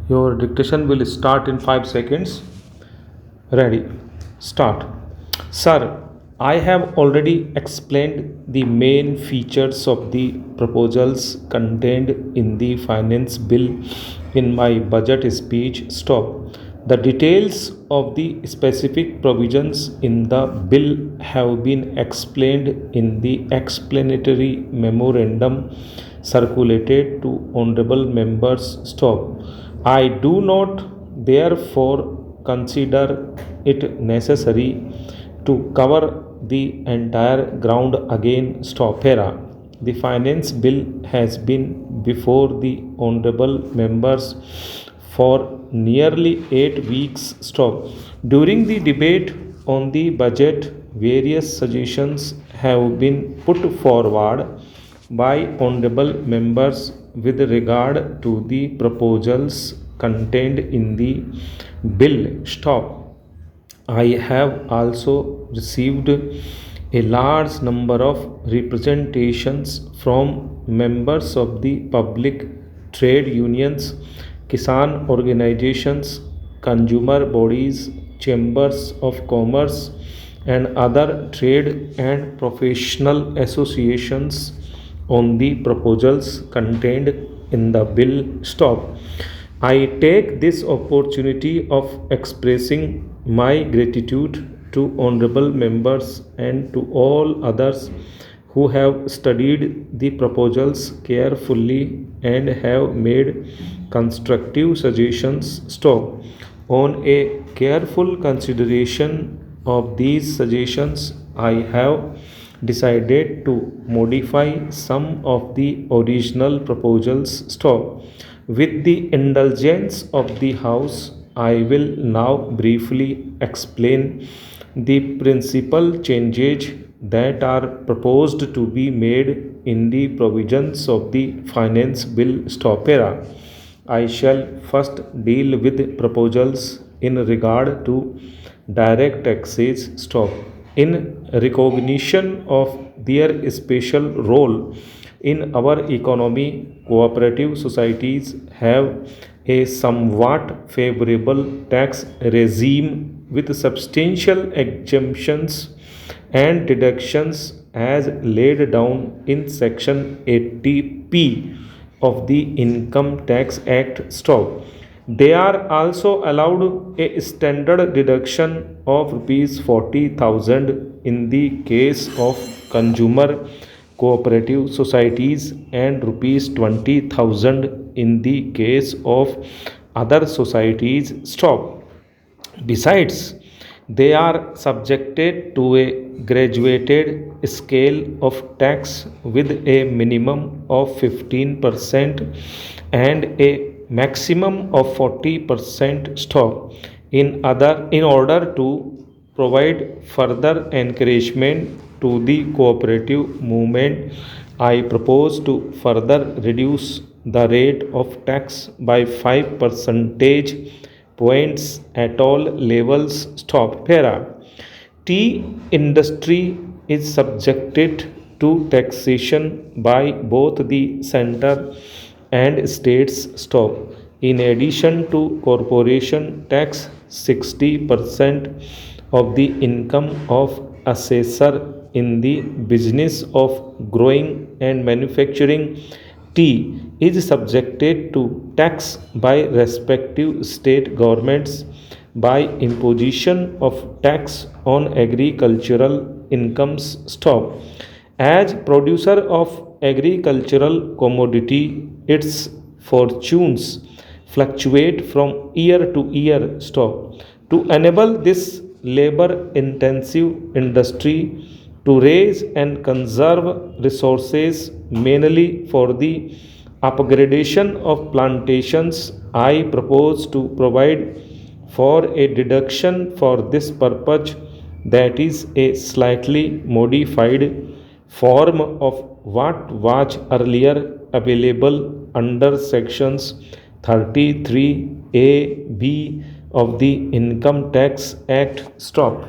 Your dictation will start in 5 seconds. Ready. Start. Sir, I have already explained the main features of the proposals contained in the finance bill in my budget speech. Stop. The details of the specific provisions in the bill have been explained in the explanatory memorandum circulated to honorable members. Stop. I do not therefore consider it necessary to cover the entire ground again. Stop. Hera. The finance bill has been before the honorable members for nearly 8 weeks. Stop. During the debate on the budget, various suggestions have been put forward by honorable members with regard to the proposals contained in the bill. Stop. I have also received a large number of representations from members of the public, trade unions, Kisan organizations, consumer bodies, chambers of commerce, and other trade and professional associations on the proposals contained in the bill. Stop. I take this opportunity of expressing my gratitude to honorable members and to all others who have studied the proposals carefully and have made constructive suggestions. Stop. On a careful consideration of these suggestions, I have decided to modify some of the original proposals. Stop. With the indulgence of the House, I will now briefly explain the principal changes that are proposed to be made in the provisions of the Finance Bill. Stop. Era. I shall first deal with proposals in regard to direct taxes. Stop. In recognition of their special role in our economy, cooperative societies have a somewhat favorable tax regime with substantial exemptions and deductions as laid down in section 80p of the Income Tax Act. Stop. They are also allowed a standard deduction of rupees 40,000 in the case of consumer cooperative societies and rupees 20,000 in the case of other societies. Stop. Besides, they are subjected to a graduated scale of tax with a minimum of 15% and a maximum of 40%. Stop. In order to provide further encouragement to the cooperative movement, I propose to further reduce the rate of tax by 5 percentage points at all levels. Stop. Para. Tea industry is subjected to taxation by both the center and states. Stop. In addition to corporation tax, 60% of the income of assessor in the business of growing and manufacturing tea is subjected to tax by respective state governments by imposition of tax on agricultural incomes. Stop. As producer of agricultural commodity, its fortunes fluctuate from year to year. Stop. To enable this labor intensive industry to raise and conserve resources mainly for the upgradation of plantations, I propose to provide for a deduction for this purpose that is a slightly modified form of what was earlier available under sections 33A B of the Income Tax Act. Stop.